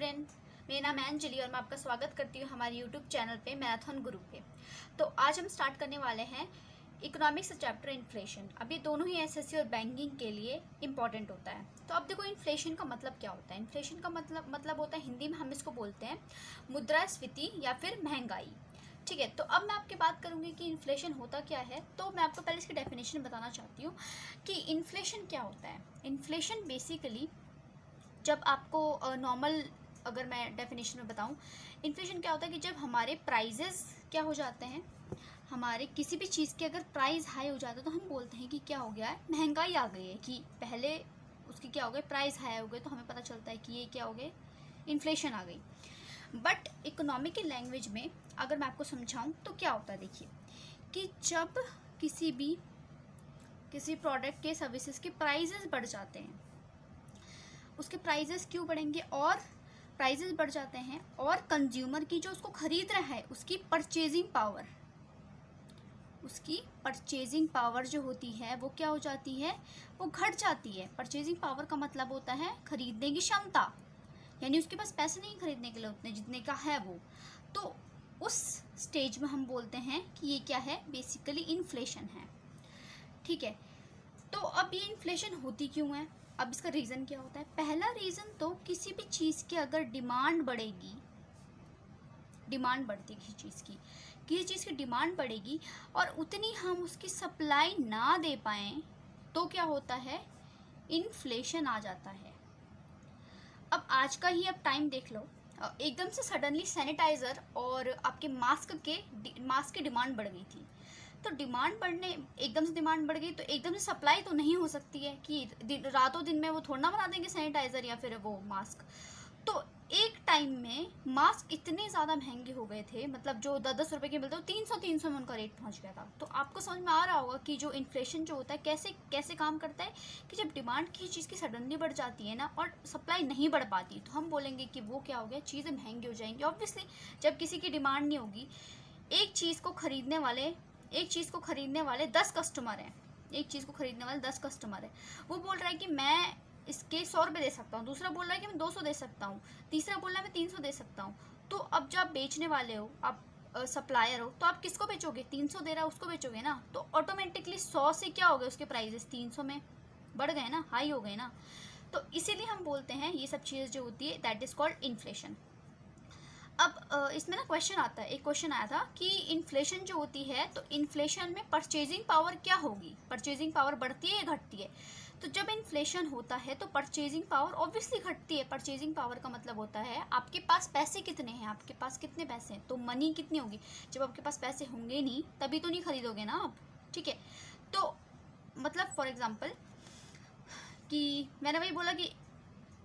Friend, मेरा नाम है अंजलि और मैं आपका स्वागत करती हूँ हमारे यूट्यूब चैनल पे मैराथन गुरु पे। तो आज हम स्टार्ट करने वाले हैं इकोनॉमिक्स चैप्टर इन्फ्लेशन। अब ये दोनों ही एसएससी और बैंकिंग के लिए इंपॉर्टेंट होता है। तो अब देखो इन्फ्लेशन का मतलब क्या होता है। इन्फ्लेशन का मतलब होता है, हिंदी में हम इसको बोलते हैं मुद्रास्फीति या फिर महंगाई। ठीक है, तो अब मैं आपकी बात करूंगी कि इन्फ्लेशन होता क्या है। तो मैं आपको पहले इसकी डेफिनेशन बताना चाहती हूँ कि इन्फ्लेशन क्या होता है। इन्फ्लेशन बेसिकली जब आपको नॉर्मल अगर मैं डेफिनेशन में बताऊं, इन्फ्लेशन क्या होता है कि जब हमारे प्राइजेस क्या हो जाते हैं, हमारे किसी भी चीज़ के अगर प्राइस हाई हो जाता है तो हम बोलते हैं कि क्या हो गया है, महंगाई आ गई है। कि पहले उसकी क्या हो गया, प्राइस हाई हो गए, तो हमें पता चलता है कि ये क्या हो गया, इन्फ्लेशन आ गई। बट इकोनॉमिक की लैंग्वेज में अगर मैं आपको समझाऊं तो क्या होता है, देखिए कि जब किसी प्रोडक्ट के सर्विसेज के प्राइजेस बढ़ जाते हैं, उसके प्राइजेस क्यों बढ़ेंगे और प्राइजेस बढ़ जाते हैं और कंज्यूमर की जो उसको खरीद रहा है उसकी परचेजिंग पावर जो होती है वो क्या हो जाती है, वो घट जाती है। परचेजिंग पावर का मतलब होता है खरीदने की क्षमता, यानी उसके पास पैसे नहीं खरीदने के लिए उतने जितने का है वो। तो उस स्टेज में हम बोलते हैं कि ये क्या है, बेसिकली इन्फ्लेशन है। ठीक है, तो अब ये इन्फ्लेशन होती क्यों है, अब इसका रीज़न क्या होता है। पहला रीज़न तो किसी भी चीज़ की अगर डिमांड बढ़ेगी, डिमांड बढ़ती किसी चीज़ की डिमांड बढ़ेगी और उतनी हम उसकी सप्लाई ना दे पाएँ तो क्या होता है, इन्फ्लेशन आ जाता है। अब आज का ही अब टाइम देख लो, एकदम से सडनली सैनिटाइज़र और आपके मास्क की डिमांड बढ़ गई थी। तो एकदम से डिमांड बढ़ गई तो एकदम से सप्लाई तो नहीं हो सकती है कि रातों दिन में वो थोड़ा ना बना देंगे सैनिटाइज़र या फिर वो मास्क। तो एक टाइम में मास्क इतने ज़्यादा महंगे हो गए थे, मतलब जो 10-10 रुपए के मिलते हैं 300 में उनका रेट पहुंच गया था। तो आपको समझ में आ रहा होगा कि जो इन्फ्लेशन जो होता है कैसे काम करता है, कि जब डिमांड किसी चीज़ की सडनली बढ़ जाती है ना और सप्लाई नहीं बढ़ पाती तो हम बोलेंगे कि वो क्या हो गया, चीज़ें महंगी हो जाएंगी। ऑब्वियसली जब किसी की डिमांड नहीं होगी, एक चीज़ को खरीदने वाले 10 कस्टमर हैं, वो बोल रहा है कि मैं इसके 100 रुपये दे सकता हूँ, दूसरा बोल रहा है कि मैं 200 दे सकता हूँ, तीसरा बोल रहा है मैं 300 दे सकता हूँ। तो अब जब आप बेचने वाले हो, आप सप्लायर हो, तो आप किसको बेचोगे, 300 दे रहा है उसको बेचोगे ना। तो ऑटोमेटिकली 100 से क्या हो गए, उसके प्राइजेस 300 में बढ़ गए ना, हाई हो गए ना। तो इसीलिए हम बोलते हैं ये सब चीज़ जो होती है दैट इज़ कॉल्ड इन्फ्लेशन। अब इसमें ना एक क्वेश्चन आया था कि इन्फ्लेशन जो होती है, तो इन्फ्लेशन में परचेजिंग पावर क्या होगी, परचेजिंग पावर बढ़ती है या घटती है। तो जब इन्फ्लेशन होता है तो परचेजिंग पावर ऑब्वियसली घटती है। परचेजिंग पावर का मतलब होता है आपके पास पैसे कितने हैं, आपके पास कितने पैसे हैं, तो मनी कितनी होगी। जब आपके पास पैसे होंगे नहीं तभी तो नहीं खरीदोगे ना आप। ठीक है, तो मतलब फॉर एग्जाम्पल कि मैंने वही बोला कि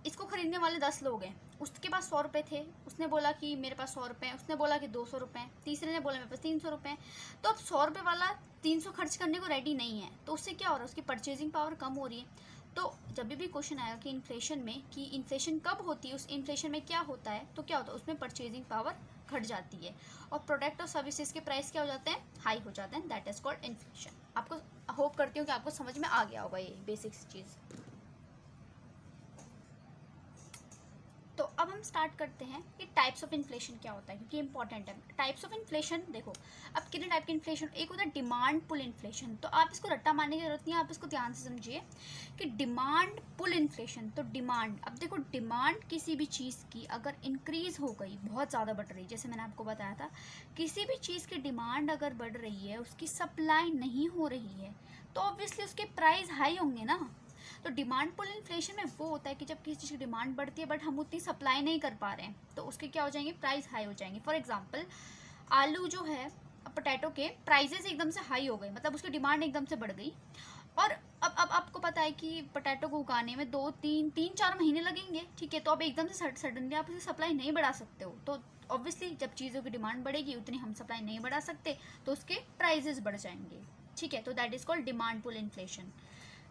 इसको खरीदने वाले 10 लोग हैं, उसके पास 100 रुपये थे, उसने बोला कि मेरे पास 100 रुपये हैं, उसने बोला कि 200 रुपये हैं, तीसरे ने बोला मेरे पास 300 रुपये हैं। तो अब 100 रुपये वाला 300 खर्च करने को रेडी नहीं है, तो उससे क्या हो रहा है, उसकी परचेजिंग पावर कम हो रही है। तो जब भी क्वेश्चन आएगा कि इन्फ्लेशन कब होती है, उस इन्फ्लेशन में क्या होता है, तो क्या होता है, उसमें परचेजिंग पावर घट जाती है और प्रोडक्ट और सर्विसेज के प्राइस क्या हो जाते हैं, हाई हो जाते हैं। That is called inflation. आपको होप करती हूँ कि आपको समझ में आ गया होगा ये बेसिक चीज़। तो अब हम स्टार्ट करते हैं कि टाइप्स ऑफ इन्फ्लेशन क्या होता है, क्योंकि इंपॉर्टेंट है। टाइप्स ऑफ इन्फ्लेशन देखो, अब कितने टाइप की इन्फ्लेशन, एक होता है डिमांड पुल इन्फ्लेशन। तो आप इसको रट्टा मारने की जरूरत नहीं है, आप इसको ध्यान से समझिए कि डिमांड पुल इन्फ्लेशन। तो डिमांड, अब देखो डिमांड किसी भी चीज़ की अगर इंक्रीज हो गई, बहुत ज़्यादा बढ़ रही, जैसे मैंने आपको बताया था, किसी भी चीज़ की डिमांड अगर बढ़ रही है, उसकी सप्लाई नहीं हो रही है, तो ऑब्वियसली उसके प्राइस हाई होंगे ना। तो डिमांड पुल इन्फ्लेशन में वो होता है कि जब किसी चीज़ की डिमांड बढ़ती है बट हम उतनी सप्लाई नहीं कर पा रहे हैं, तो उसके क्या हो जाएंगे, प्राइस हाई हो जाएंगे। फॉर एग्जांपल आलू जो है, पोटैटो के प्राइजेस एकदम से हाई हो गए, मतलब उसकी डिमांड एकदम से बढ़ गई। और अब आपको पता है कि पोटैटो को उगाने में 2-3-4 महीने लगेंगे। ठीक है, तो अब एकदम से सडनली आप उसे सप्लाई नहीं बढ़ा सकते हो। तो ऑब्वियसली जब चीज़ों की डिमांड बढ़ेगी उतनी हम सप्लाई नहीं बढ़ा सकते, तो उसके प्राइजेस बढ़ जाएंगे। ठीक है, तो that is called demand pull inflation.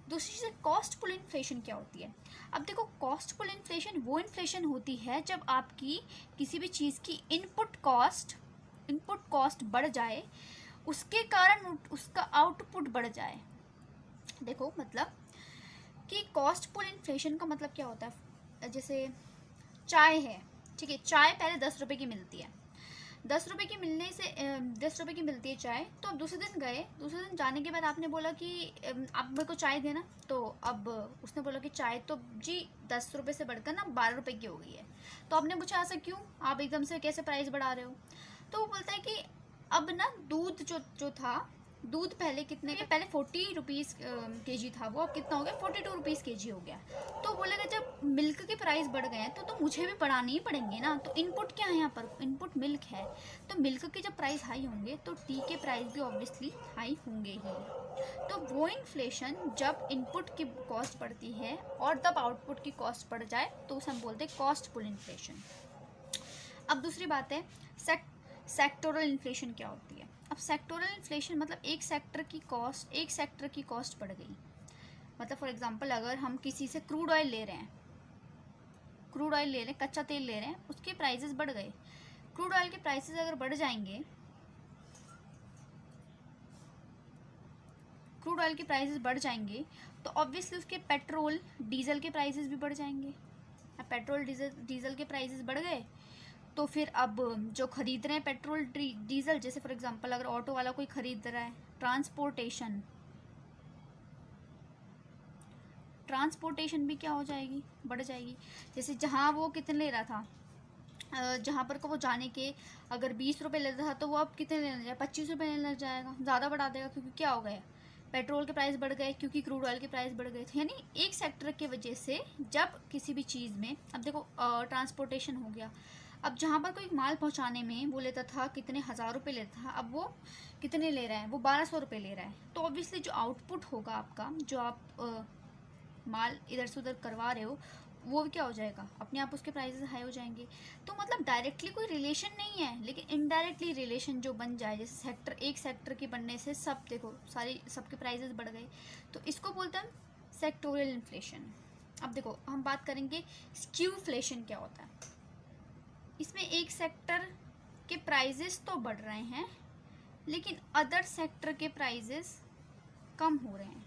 दूसरी चीज़ कॉस्ट पुल इन्फ्लेशन क्या होती है। अब देखो कॉस्ट पुल इन्फ्लेशन वो इन्फ्लेशन होती है जब आपकी किसी भी चीज़ की इनपुट कॉस्ट बढ़ जाए, उसके कारण उसका आउटपुट बढ़ जाए। देखो मतलब कि कॉस्ट पुल इन्फ्लेशन का मतलब क्या होता है, जैसे चाय है, ठीक है। चाय पहले 10 रुपये की मिलती है, 10 रुपये की मिलने से 10 रुपये की मिलती है चाय। तो अब दूसरे दिन गए, दूसरे दिन जाने के बाद आपने बोला कि आप मेरे को चाय देना। तो अब उसने बोला कि चाय तो जी 10 रुपये से बढ़कर ना 12 रुपये की हो गई है। तो आपने पूछा ऐसा क्यों, आप एकदम से कैसे प्राइस बढ़ा रहे हो। तो वो बोलता है कि अब ना दूध जो था, दूध पहले कितने के, पहले 40 रुपीज़ केजी था, वो अब कितना हो गया 42 रुपीज़ केजी हो गया। तो बोलेगा जब मिल्क के प्राइस बढ़ गए हैं तो मुझे भी बढ़ाने ही पड़ेंगे ना। तो इनपुट क्या है यहाँ पर, इनपुट मिल्क है। तो मिल्क के जब प्राइस हाई होंगे तो टी के प्राइस भी ऑब्वियसली हाई होंगे ही। तो वो इन्फ्लेशन जब इनपुट की कॉस्ट बढ़ती है और तब आउटपुट की कॉस्ट बढ़ जाए तो उसे हम बोलते हैं कॉस्ट पुल इन्फ्लेशन। अब दूसरी बात है सेक्टोरल इन्फ्लेशन क्या होती है। अब सेक्टोरल इन्फ्लेशन मतलब एक सेक्टर की कॉस्ट बढ़ गई। मतलब फॉर एग्जांपल अगर हम किसी से क्रूड ऑयल ले रहे हैं, कच्चा तेल ले रहे हैं, उसके प्राइसेस बढ़ गए। क्रूड ऑयल के प्राइसेस अगर बढ़ जाएंगे, तो ऑब्वियसली उसके पेट्रोल डीजल के प्राइसेस भी बढ़ जाएंगे। अब पेट्रोल डीजल के प्राइसेस बढ़ गए तो फिर अब जो खरीद रहे हैं पेट्रोल डीजल, जैसे फॉर एग्जांपल अगर ऑटो वाला कोई खरीद रहा है, ट्रांसपोर्टेशन भी क्या हो जाएगी, बढ़ जाएगी। जैसे जहाँ वो कितने ले रहा था, जहाँ पर को वो जाने के अगर 20 रुपये लेता था तो वो अब कितने लेने जाए, 25 रुपये लेने लग जाएगा, ज़्यादा बढ़ा देगा। क्योंकि क्या हो गया, पेट्रोल के प्राइस बढ़ गए, क्योंकि क्रूड ऑयल के प्राइस बढ़ गए थे। यानी एक सेक्टर की वजह से जब किसी भी चीज़ में, अब देखो ट्रांसपोर्टेशन हो गया, अब जहाँ पर कोई माल पहुँचाने में वो लेता था कितने 1000 रुपये लेता था, अब वो कितने ले रहा है, वो 1200 रुपये ले रहा है। तो ऑब्वियसली जो आउटपुट होगा आपका, जो आप माल इधर से उधर करवा रहे हो, वो क्या हो जाएगा, अपने आप उसके प्राइसेस हाई हो जाएंगे। तो मतलब डायरेक्टली कोई रिलेशन नहीं है, लेकिन इनडायरेक्टली रिलेशन जो बन जाए, जैसे एक सेक्टर के बनने से सब देखो सबके प्राइसेस बढ़ गए, तो इसको बोलते हैं सेक्टोरियल इन्फ्लेशन। अब देखो हम बात करेंगे स्क्यूफ्लेशन क्या होता है। इसमें एक सेक्टर के प्राइजेस तो बढ़ रहे हैं लेकिन अदर सेक्टर के प्राइजेस कम हो रहे हैं।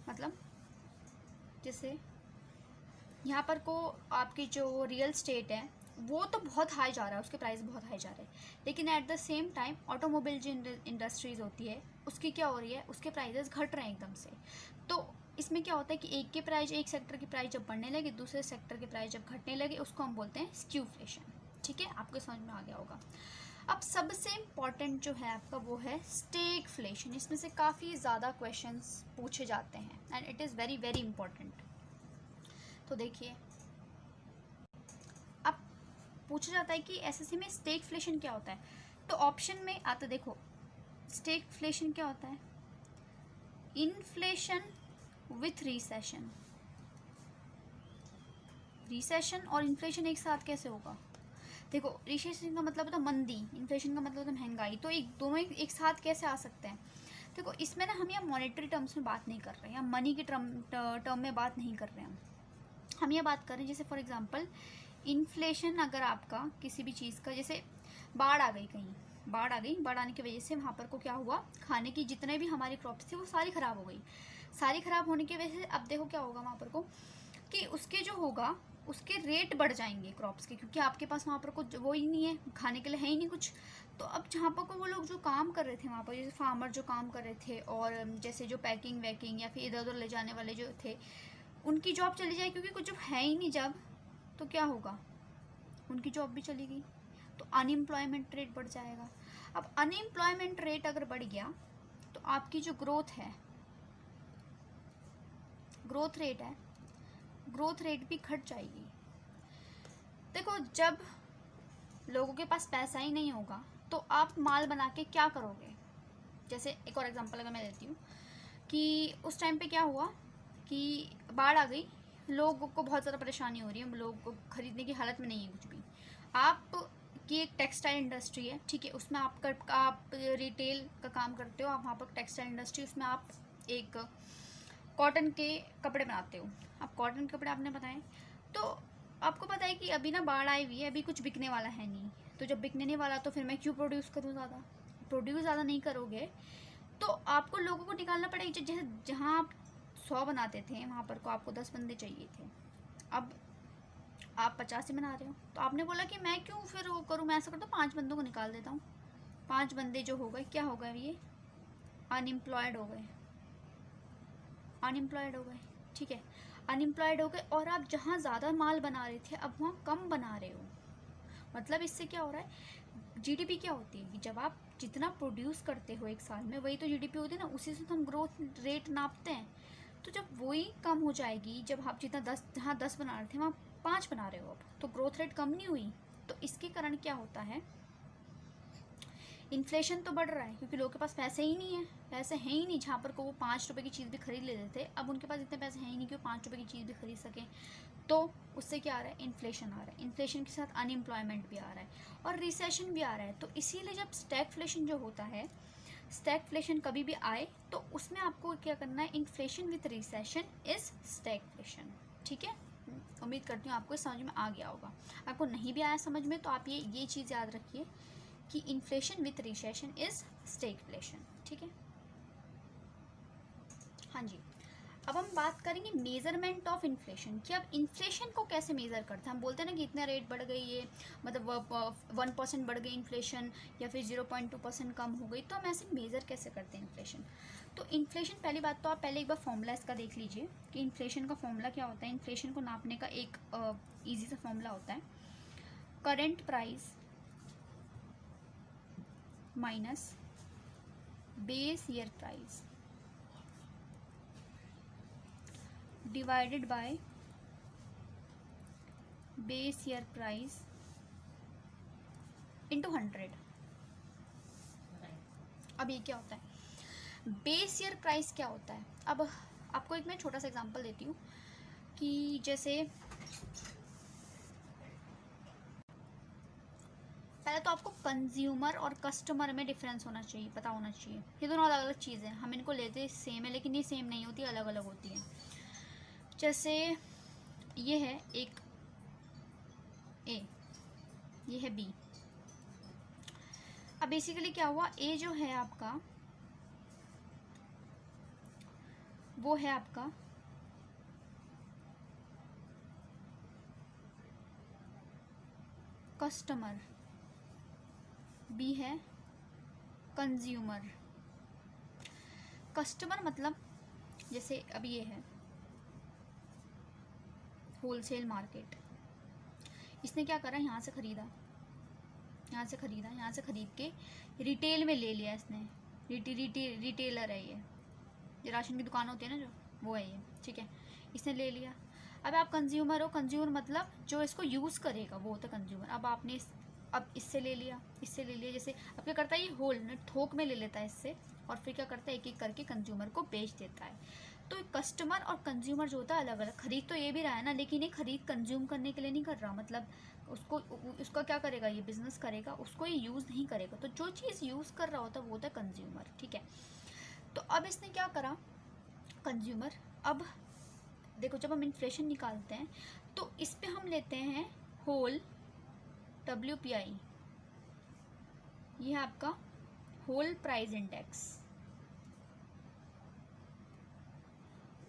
मतलब जैसे यहाँ पर को आपकी जो रियल स्टेट है वो तो बहुत हाई जा रहा है, उसके प्राइस बहुत हाई जा रहे हैं, लेकिन at the same time automobile जो इंडस्ट्रीज होती है उसकी क्या हो रही है, उसके प्राइजेस घट रहे हैं एकदम से। तो इसमें क्या होता है कि एक सेक्टर की प्राइस जब बढ़ने लगे, दूसरे सेक्टर की प्राइस जब घटने लगे, उसको हम बोलते हैं स्क्यूफ्लेशन। ठीक है, आपको समझ में आ गया होगा। अब सबसे इम्पॉर्टेंट जो है आपका वो है स्टेगफ्लेशन। इसमें से काफ़ी ज़्यादा क्वेश्चंस पूछे जाते हैं and it is very very important. तो देखिए, अब पूछा जाता है कि एसएससी में स्टेगफ्लेशन क्या होता है। तो ऑप्शन में आता, देखो स्टेगफ्लेशन क्या होता है, इन्फ्लेशन विथ रिसेशन। रिसेशन और इन्फ्लेशन एक साथ कैसे होगा। देखो रिसेशन का मतलब होता है मंदी, इन्फ्लेशन का मतलब होता है महंगाई, तो दोनों एक साथ कैसे आ सकते हैं। देखो इसमें ना हम यहाँ मॉनेटरी टर्म्स में बात नहीं कर रहे हैं, या मनी के टर्म में बात नहीं कर रहे हैं। हम ये बात कर रहे हैं जैसे फॉर एग्जांपल इन्फ्लेशन अगर आपका किसी भी चीज़ का, जैसे बाढ़ आ गई, कहीं बाढ़ आ गई, बाढ़ आने की वजह से वहाँ पर को क्या हुआ, खाने की जितने भी हमारी क्रॉप्स थी वो सारी ख़राब हो गई। सारी ख़राब होने की वजह से अब देखो क्या होगा वहाँ पर को कि उसके जो होगा उसके रेट बढ़ जाएंगे क्रॉप्स के, क्योंकि आपके पास वहाँ पर कुछ वो ही नहीं है, खाने के लिए है ही नहीं कुछ। तो अब जहाँ पर को वो लोग जो काम कर रहे थे वहाँ पर, जैसे फार्मर जो काम कर रहे थे और जैसे जो पैकिंग वैकिंग या फिर इधर उधर ले जाने वाले जो थे, उनकी जॉब चली जाए, क्योंकि कुछ जब है ही नहीं जब, तो क्या होगा, उनकी जॉब भी चली गई, तो अनएम्प्लॉयमेंट रेट बढ़ जाएगा। अब अनएम्प्लॉयमेंट रेट अगर बढ़ गया तो आपकी जो ग्रोथ रेट भी घट जाएगी। देखो जब लोगों के पास पैसा ही नहीं होगा तो आप माल बना के क्या करोगे। जैसे एक और एग्जांपल अगर मैं देती हूँ कि उस टाइम पे क्या हुआ कि बाढ़ आ गई, लोगों को बहुत ज़्यादा परेशानी हो रही है, लोग को खरीदने की हालत में नहीं है कुछ भी। आप की एक टेक्सटाइल इंडस्ट्री है, ठीक है, उसमें आप रिटेल का काम करते हो, आप वहाँ पर टेक्सटाइल इंडस्ट्री, उसमें आप एक कॉटन के कपड़े बनाते हो। आप कॉटन के कपड़े आपने बनाए, तो आपको पता है कि अभी ना बाढ़ आई हुई है, अभी कुछ बिकने वाला है नहीं, तो जब बिकने नहीं वाला तो फिर मैं क्यों प्रोड्यूस करूँ ज़्यादा नहीं करोगे तो आपको लोगों को निकालना पड़ेगा। जैसे जहाँ आप 100 बनाते थे वहाँ पर को आपको 10 बंदे चाहिए थे, अब आप 50 ही बना रहे हो, तो आपने बोला कि मैं क्यों फिर वो करूँ, मैं ऐसा करता हूँ 5 बंदों को निकाल देता हूँ। 5 बंदे जो हो गए, क्या हो गए, ये अनएम्प्लॉयड हो गए, अनएम्प्लॉयड हो गए, ठीक है, अनएम्प्लॉयड हो गए। और आप जहाँ ज़्यादा माल बना रहे थे अब वहाँ कम बना रहे हो। मतलब इससे क्या हो रहा है, जीडीपी क्या होती है कि जब आप जितना प्रोड्यूस करते हो एक साल में, वही तो जीडीपी होती है ना, उसी से तो हम ग्रोथ रेट नापते हैं। तो जब वही कम हो जाएगी, जब आप जितना 10, जहाँ 10 बना रहे थे वहाँ 5 बना रहे हो अब, तो ग्रोथ रेट कम नहीं हुई। तो इसके कारण क्या होता है, इन्फ्लेशन तो बढ़ रहा है, क्योंकि लोगों के पास पैसे ही नहीं है, पैसे हैं ही नहीं। जहाँ पर को वो 5 रुपये की चीज़ भी खरीद लेते थे, अब उनके पास इतने पैसे हैं ही नहीं कि वो 5 रुपये की चीज़ भी खरीद सकें। तो उससे क्या आ रहा है, इन्फ्लेशन आ रहा है। इन्फ्लेशन के साथ अनएम्प्लॉयमेंट भी आ रहा है और रिसेशन भी आ रहा है। तो इसीलिए जब स्टैगफ्लेशन जो होता है, स्टैगफ्लेशन कभी भी आए तो उसमें आपको क्या करना है, inflation with recession is stagflation. ठीक है, उम्मीद करती हूँ आपको समझ में आ गया होगा। आपको नहीं भी आया समझ में तो आप ये चीज़ याद रखिए कि inflation with recession is stagflation. ठीक है, हाँ जी। अब हम बात करेंगे मेजरमेंट ऑफ इन्फ्लेशन, कि अब इन्फ्लेशन को कैसे मेज़र करते हैं। हम बोलते हैं ना कि इतना रेट बढ़ गई, ये मतलब 1% बढ़ गई इन्फ्लेशन, या फिर 0.2% कम हो गई, तो हम ऐसे मेज़र कैसे करते हैं इन्फ्लेशन। तो इन्फ्लेशन, पहली बात तो आप पहले एक बार फॉर्मूला इसका देख लीजिए कि इन्फ्लेशन का फॉर्मूला क्या होता है। इन्फ्लेशन को नापने का एक ईजी सा फॉर्मूला होता है, current price minus base year price divided by base year price into 100। अब ये क्या होता है, बेस ईयर प्राइस क्या होता है। अब आपको एक मैं छोटा सा एग्जांपल देती हूँ कि जैसे पहले तो आपको कंज्यूमर और कस्टमर में डिफरेंस होना चाहिए, पता होना चाहिए। ये दोनों अलग अलग चीज़ें हैं, हम इनको लेते सेम है लेकिन ये सेम नहीं होती, अलग अलग होती है। जैसे ये है एक ए, ये है बी। अब बेसिकली क्या हुआ, ए जो है आपका वो है आपका कस्टमर, बी है कंज्यूमर। कस्टमर मतलब जैसे अब ये है होलसेल मार्केट, इसने क्या करा, यहाँ से ख़रीदा, यहाँ से ख़रीदा, यहाँ से ख़रीद के रिटेल में ले लिया इसने। रिटेलर है ये राशन की दुकान होती है ना जो, वो है ये, ठीक है, इसने ले लिया। अब आप कंज्यूमर हो, कंज्यूमर मतलब जो इसको यूज़ करेगा वो होता है कंज्यूमर। अब आपने अब इससे ले लिया, इससे ले लिया, जैसे अब क्या करता है ये होल थोक में ले लेता है इससे, और फिर क्या करता है एक एक करके कंज्यूमर को बेच देता है। तो कस्टमर और कंज्यूमर जो होता है अलग अलग। खरीद तो ये भी रहा है ना, लेकिन ये खरीद कंज्यूम करने के लिए नहीं कर रहा, मतलब उसका क्या करेगा, ये बिजनेस करेगा, उसको ये यूज़ नहीं करेगा। तो जो चीज़ यूज़ कर रहा होता है वो होता है कंज्यूमर। ठीक है, तो अब इसने क्या करा कंज्यूमर। अब देखो जब हम इन्फ्लेशन निकालते हैं तो इस पे हम लेते हैं होल WPI, ये है आपका होल प्राइस इंडेक्स,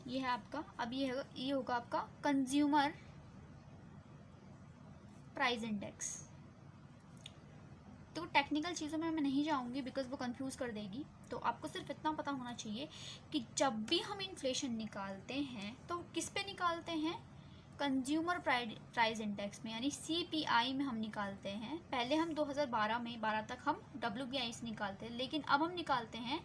ये है आपका, अब ये होगा आपका कंज्यूमर प्राइस इंडेक्स। तो टेक्निकल चीज़ों में मैं नहीं जाऊंगी बिकॉज वो कंफ्यूज कर देगी। तो आपको सिर्फ इतना पता होना चाहिए कि जब भी हम इन्फ्लेशन निकालते हैं तो किस पे निकालते हैं, कंज्यूमर प्राइस इंडेक्स में, यानी CPI में हम निकालते हैं। पहले हम 2012 में 12 तक हम WPI से निकालते हैं, लेकिन अब हम निकालते हैं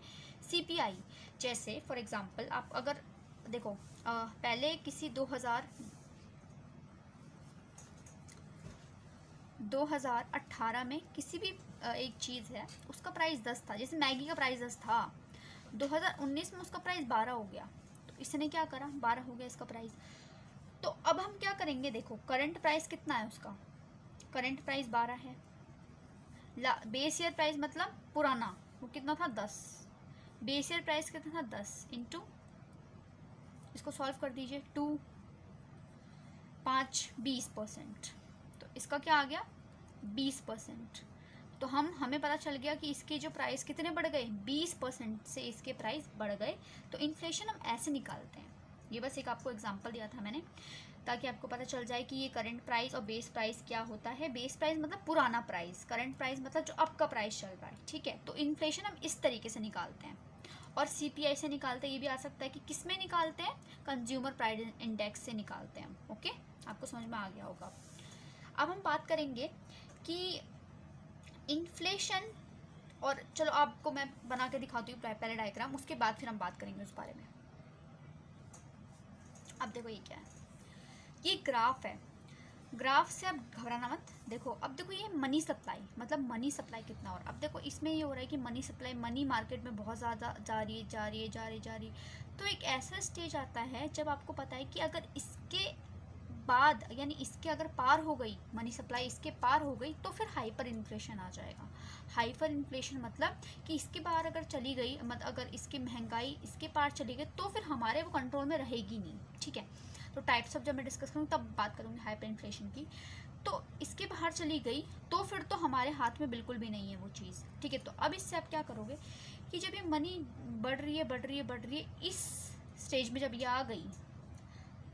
CPI। जैसे फॉर एग्जांपल आप अगर देखो पहले किसी 2018 में किसी भी एक चीज़ है उसका प्राइस 10 था, जैसे मैगी का प्राइस 10 था, 2019 में उसका प्राइस 12 हो गया। तो इसने क्या करा, 12 हो गया इसका प्राइस। तो अब हम क्या करेंगे, देखो करंट प्राइस कितना है उसका, करंट प्राइस 12 है, बेस ईयर प्राइस मतलब पुराना वो कितना था 10, बेस ईयर प्राइस कितना था 10 इंटू, इसको सॉल्व कर दीजिए, 2 5 20%, तो इसका क्या आ गया 20%। तो हमें पता चल गया कि इसके जो प्राइस कितने बढ़ गए, 20% से इसके प्राइस बढ़ गए। तो इन्फ्लेशन हम ऐसे निकालते हैं, ये बस एक आपको एग्जांपल दिया था मैंने ताकि आपको पता चल जाए कि ये करंट प्राइस और बेस प्राइस क्या होता है। बेस प्राइस मतलब पुराना प्राइस, करंट प्राइस मतलब जो अब का प्राइस चल रहा है, ठीक है। तो इन्फ्लेशन हम इस तरीके से निकालते हैं, और सीपीआई से निकालते हैं। ये भी आ सकता है कि किस में निकालते हैं, कंज्यूमर प्राइस इंडेक्स से निकालते हैं। ओके, आपको समझ में आ गया होगा। अब हम बात करेंगे कि इन्फ्लेशन, और चलो आपको मैं बना के दिखाती हूँ पहले डायग्राम, उसके बाद फिर हम बात करेंगे उस बारे में। अब देखो ये क्या है, ये ग्राफ है। ग्राफ से अब घबराना मत। देखो अब देखो ये मनी सप्लाई, मतलब मनी सप्लाई कितना हो रहा है। अब देखो इसमें ये हो रहा है कि मनी सप्लाई, मनी मार्केट में बहुत ज़्यादा जा रही है। तो एक ऐसा स्टेज आता है जब आपको पता है कि अगर इसके बाद, यानी इसके अगर पार हो गई मनी सप्लाई, इसके पार हो गई, तो फिर हाइपर इन्फ्लेशन आ जाएगा। हाइपर इन्फ्लेशन मतलब कि इसके पार अगर चली गई, मतलब अगर इसकी महंगाई इसके पार चली गई, तो फिर हमारे वो कंट्रोल में रहेगी नहीं, ठीक है। तो टाइप्स ऑफ जब मैं डिस्कस करूँ तब बात करूँगी हाइपर इन्फ्लेशन की। तो इसके बाहर चली गई तो फिर तो हमारे हाथ में बिल्कुल भी नहीं है वो चीज़, ठीक है। तो अब इससे आप क्या करोगे कि जब ये मनी बढ़ रही है, इस स्टेज में जब ये आ गई,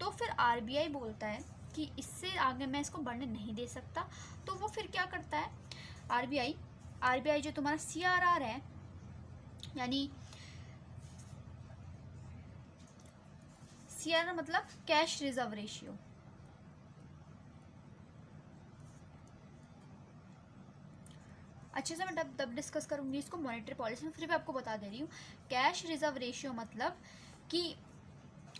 तो फिर आरबीआई बोलता है कि इससे आगे मैं इसको बढ़ने नहीं दे सकता। तो वो फिर क्या करता है आरबीआई जो तुम्हारा सीआरआर है, यानी सीआरआर मतलब कैश रिजर्व रेशियो, अच्छे से मैं तब डिस्कस करूंगी इसको मॉनेटरी पॉलिसी में, फिर भी आपको बता दे रही हूँ। कैश रिजर्व रेशियो मतलब कि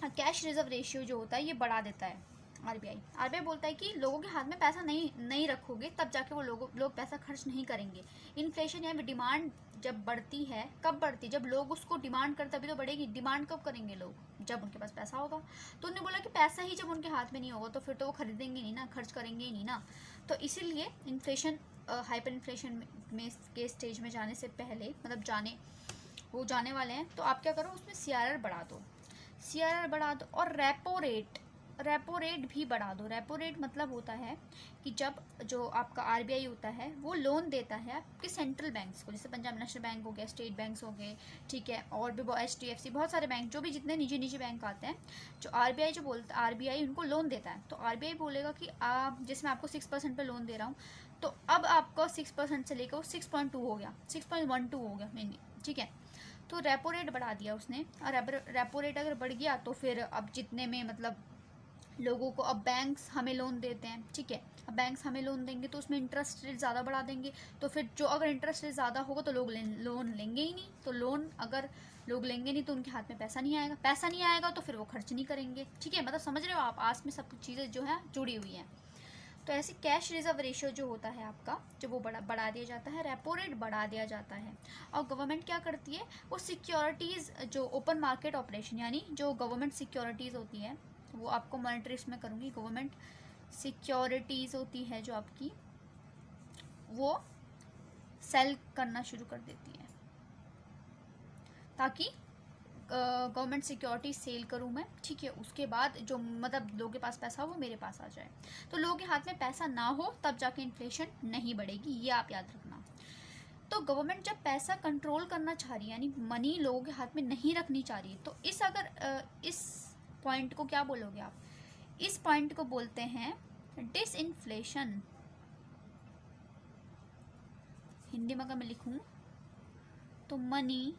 कैश रिजर्व रेशियो जो होता है ये बढ़ा देता है आरबीआई बोलता है कि लोगों के हाथ में पैसा नहीं रखोगे तब जाके वो लोग पैसा खर्च नहीं करेंगे। इन्फ्लेशन या डिमांड जब बढ़ती है, कब बढ़ती है, जब लोग उसको डिमांड करते तभी तो बढ़ेगी। डिमांड कब करेंगे लोग, जब उनके पास पैसा होगा। तो उन्होंने बोला कि पैसा ही जब उनके हाथ में नहीं होगा तो फिर तो वो खरीदेंगे नहीं ना, खर्च करेंगे ही नहीं ना। तो इसीलिए इन्फ्लेशन, हाइपर इन्फ्लेशन में के स्टेज में जाने से पहले, मतलब जाने वाले हैं, तो आप क्या करो उसमें सीआरआर बढ़ा दो और रेपो रेट भी बढ़ा दो। रेपो रेट मतलब होता है कि जब जो आपका आरबीआई होता है वो लोन देता है आपके सेंट्रल बैंक्स को, जैसे पंजाब नेशनल बैंक हो गया, स्टेट बैंक्स हो गए, ठीक है, और भी HDFC, बहुत सारे बैंक, जो भी जितने निजी बैंक आते हैं, जो आरबीआई उनको लोन देता है। तो आरबीआई बोलेगा कि आप, जैसे मैं आपको 6% पे लोन दे रहा हूँ, तो अब आपका 6% से लेकर 6.2 हो गया, 6.12 हो गया मेनली, ठीक है। तो रेपो रेट बढ़ा दिया उसने, और रेपो रेट अगर बढ़ गया तो फिर अब जितने में, मतलब लोगों को, अब बैंक्स हमें लोन देते हैं, ठीक है, अब बैंक्स हमें लोन देंगे तो उसमें इंटरेस्ट रेट ज़्यादा बढ़ा देंगे। तो फिर जो, अगर इंटरेस्ट रेट ज़्यादा होगा तो लोग लोन लेंगे ही नहीं। तो लोन अगर लोग लेंगे नहीं तो उनके हाथ में पैसा नहीं आएगा तो फिर वो खर्च नहीं करेंगे, ठीक है। मतलब समझ रहे हो आप, आस में सब चीज़ें जो है जुड़ी हुई हैं। तो ऐसे कैश रिजर्व रेशियो जो होता है आपका, जब वो बढ़ा दिया जाता है, रेपो रेट बढ़ा दिया जाता है। और गवर्नमेंट क्या करती है, वो सिक्योरिटीज़, जो ओपन मार्केट ऑपरेशन, यानी जो गवर्नमेंट सिक्योरिटीज़ होती है, वो आपको मॉनेटरी में करूँगी, गवर्नमेंट सिक्योरिटीज़ होती है जो आपकी, वो सेल करना शुरू कर देती है, ताकि गवर्नमेंट सिक्योरिटी सेल करूँ मैं, ठीक है। उसके बाद जो, मतलब लोगों के पास पैसा हो वो मेरे पास आ जाए। तो लोगों के हाथ में पैसा ना हो तब जाके इन्फ्लेशन नहीं बढ़ेगी, ये आप याद रखना। तो गवर्नमेंट जब पैसा कंट्रोल करना चाह रही है, यानी मनी लोगों के हाथ में नहीं रखनी चाह रही है, तो इस पॉइंट को क्या बोलोगे आप, इस पॉइंट को बोलते हैं डिसइन्फ्लेशन। हिंदी में अगर मैं लिखूं तो मनी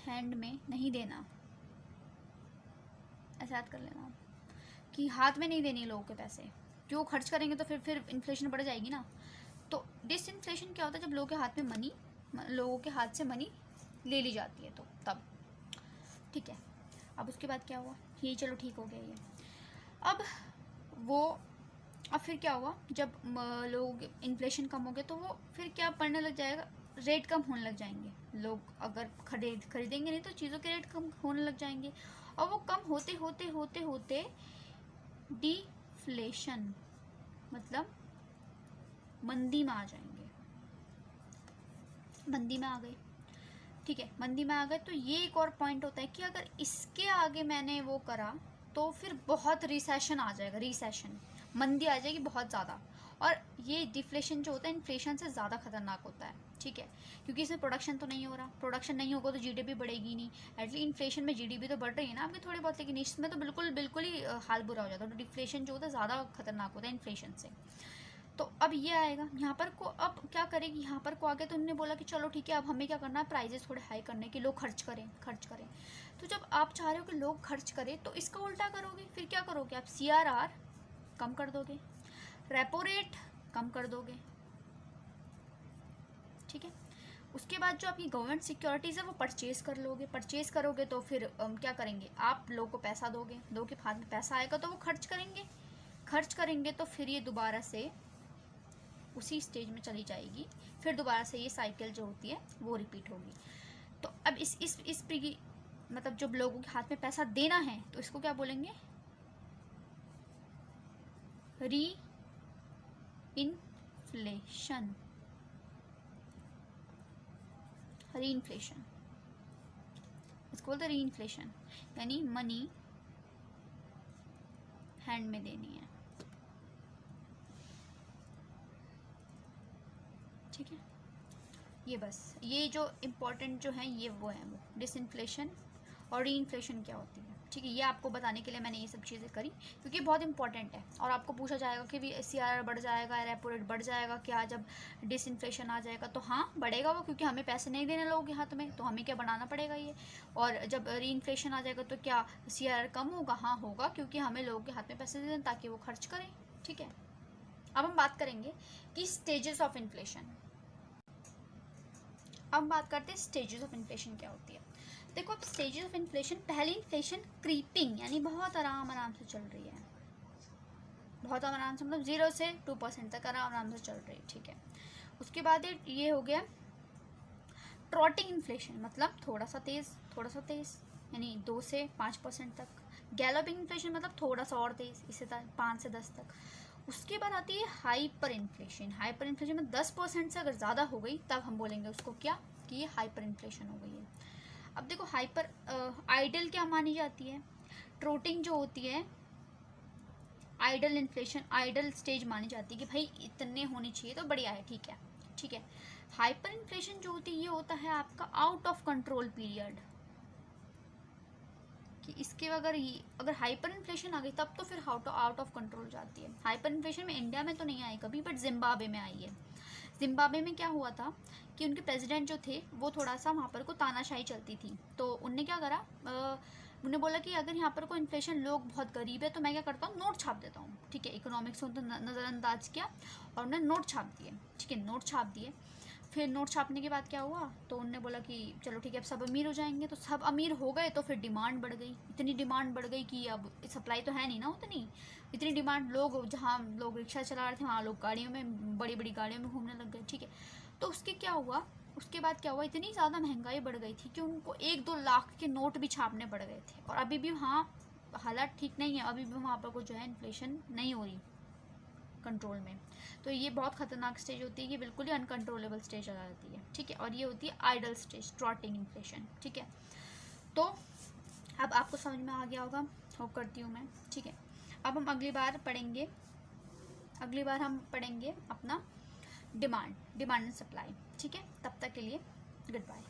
हैंड में नहीं देना, ऐसा याद कर लेना कि हाथ में नहीं देनी लोगों के पैसे, क्यों खर्च करेंगे तो फिर इन्फ्लेशन बढ़ जाएगी ना। तो डिसइन्फ्लेशन क्या होता है, जब लोगों के हाथ में लोगों के हाथ से मनी ले ली जाती है, तो तब, ठीक है। अब उसके बाद क्या हुआ, ये चलो ठीक हो गया ये। अब फिर क्या हुआ, जब लोग, इन्फ्लेशन कम हो गया तो वो फिर क्या बढ़ने लग जाएगा, रेट कम होने लग जाएंगे। लोग अगर खरीदेंगे नहीं तो चीज़ों के रेट कम होने लग जाएंगे, और वो कम होते डिफ्लेशन, मतलब मंदी में आ जाएंगे, मंदी में आ गए, ठीक है, मंदी में आ गए। तो ये एक और पॉइंट होता है कि अगर इसके आगे मैंने वो करा तो फिर बहुत रिसेशन आ जाएगा, रिसेशन, मंदी आ जाएगी बहुत ज़्यादा, और ये डिफ्लेशन जो होता है इन्फ्लेशन से ज़्यादा खतरनाक होता है, ठीक है, क्योंकि इसमें प्रोडक्शन तो नहीं हो रहा, प्रोडक्शन नहीं होगा तो जीडीपी बढ़ेगी नहीं। एटलीस्ट इन्फ्लेशन में जीडीपी तो बढ़ रही है ना आपकी थोड़ी बहुत, लेकिन इसमें तो बिल्कुल ही हाल बुरा हो जाता है। तो डिफ्लेशन जो होता है ज़्यादा खतरनाक होता है इन्फ्लेशन से। तो अब ये आएगा यहाँ पर को, अब क्या करेगी यहाँ पर को आगे, तो उन्होंने बोला कि चलो ठीक है अब हमें क्या करना है, प्राइजेस थोड़े हाई करने की, लोग खर्च करें। तो जब आप चाह रहे हो कि लोग खर्च करें तो इसका उल्टा करोगे, फिर क्या करोगे आप, CRR कम कर दोगे, रेपो रेट कम कर दोगे, ठीक है। उसके बाद जो आपकी गवर्नमेंट सिक्योरिटीज़ है वो परचेज कर लोगे, परचेज करोगे तो फिर क्या करेंगे, आप लोगों को पैसा दोगे, लोगों के हाथ में पैसा आएगा तो वो खर्च करेंगे तो फिर ये दोबारा से उसी स्टेज में चली जाएगी, फिर दोबारा से ये साइकिल जो होती है वो रिपीट होगी। तो अब इस मतलब जब लोगों के हाथ में पैसा देना है तो इसको क्या बोलेंगे, री इन्फ्लेशन, इसको बोलते हैं री इन्फ्लेशन, यानी मनी हैंड में देनी है, ठीक है। ये बस ये जो इम्पोर्टेंट जो है ये वो है, वो डिसइन्फ्लेशन और री इन्फ्लेशन क्या होती है, ठीक है। ये आपको बताने के लिए मैंने ये सब चीज़ें करी क्योंकि बहुत इंपॉर्टेंट है। और आपको पूछा जाएगा कि भी CRR बढ़ जाएगा, रेपो रेट बढ़ जाएगा क्या जब डिसइन्फ्लेशन आ जाएगा, तो हाँ बढ़ेगा वो, क्योंकि हमें पैसे नहीं देने लोगों के हाथ में, तो हमें क्या बनाना पड़ेगा ये। और जब री इन्फ्लेशन आ जाएगा तो क्या CRR कम होगा, हाँ होगा, क्योंकि हमें लोगों के हाथ में पैसे दे दें ताकि वो खर्च करें, ठीक है। अब हम बात करेंगे कि स्टेजेस ऑफ इन्फ्लेशन। अब बात करते हैं स्टेजेस ऑफ इन्फ्लेशन क्या होती है। देखो अब स्टेजेस ऑफ इन्फ्लेशन, पहली इन्फ्लेशन क्रीपिंग, यानी बहुत आराम से चल रही है, बहुत आराम से, मतलब 0 से 2% तक आराम से चल रही है, ठीक है। उसके बाद ये हो गया ट्रॉटिंग इन्फ्लेशन, मतलब थोड़ा सा तेज, यानी 2 से 5% तक। गैलोपिंग इन्फ्लेशन मतलब थोड़ा सा और तेज, इससे 5 से 10 तक। उसके बाद आती है हाइपर इन्फ्लेशन में 10% से अगर ज़्यादा हो गई तब हम बोलेंगे उसको क्या, कि ये हाइपर इन्फ्लेशन हो गई है। अब देखो हाइपर आइडल क्या मानी जाती है, ट्रोटिंग जो होती है आइडल इन्फ्लेशन, आइडल स्टेज मानी जाती है कि भाई इतने होनी चाहिए तो बढ़िया है, ठीक है। हाइपर इन्फ्लेशन जो होती है ये होता है आपका आउट ऑफ कंट्रोल पीरियड, कि इसके अगर हाइपर इन्फ्लेशन आ गई तब तो फिर आउट ऑफ कंट्रोल जाती है। हाइपर इन्फ्लेशन में इंडिया में तो नहीं आई कभी, बट जिम्बाब्वे में आई है। जिम्बाब्वे में क्या हुआ था कि उनके प्रेसिडेंट जो थे वो थोड़ा सा वहाँ पर को तानाशाही चलती थी, तो उनने क्या करा, उन्होंने बोला कि अगर यहाँ पर कोई इन्फ्लेशन, लोग बहुत गरीब है तो मैं क्या करता हूँ, नोट छाप देता हूँ, ठीक है। इकोनॉमिक्स को तो नज़रअंदाज किया और उन्होंने नोट छाप दिए, ठीक है, नोट छाप दिए। फिर नोट छापने के बाद क्या हुआ, तो उन्होंने बोला कि चलो ठीक है अब सब अमीर हो जाएंगे, तो सब अमीर हो गए तो फिर डिमांड बढ़ गई, इतनी डिमांड बढ़ गई कि अब सप्लाई तो है नहीं ना उतनी, इतनी डिमांड, लोग जहाँ लोग रिक्शा चला रहे थे वहाँ लोग गाड़ियों में, बड़ी बड़ी गाड़ियों में घूमने लग गए, ठीक है। तो उसके बाद क्या हुआ, इतनी ज़्यादा महंगाई बढ़ गई थी कि उनको 1-2 लाख के नोट भी छापने पड़ गए थे। और अभी भी वहाँ हालात ठीक नहीं है, अभी भी वहाँ पर कुछ जो है इन्फ्लेशन नहीं हो रही कंट्रोल में। तो ये बहुत खतरनाक स्टेज होती है, ये बिल्कुल ही अनकंट्रोलेबल स्टेज आ जाती है, ठीक है। और ये होती है आइडल स्टेज, ट्रॉटिंग इन्फ्लेशन, ठीक है। तो अब आपको समझ में आ गया होगा, होप करती हूँ मैं, ठीक है। अब हम अगली बार हम पढ़ेंगे अपना डिमांड एंड सप्लाई, ठीक है। तब तक के लिए गुड बाय।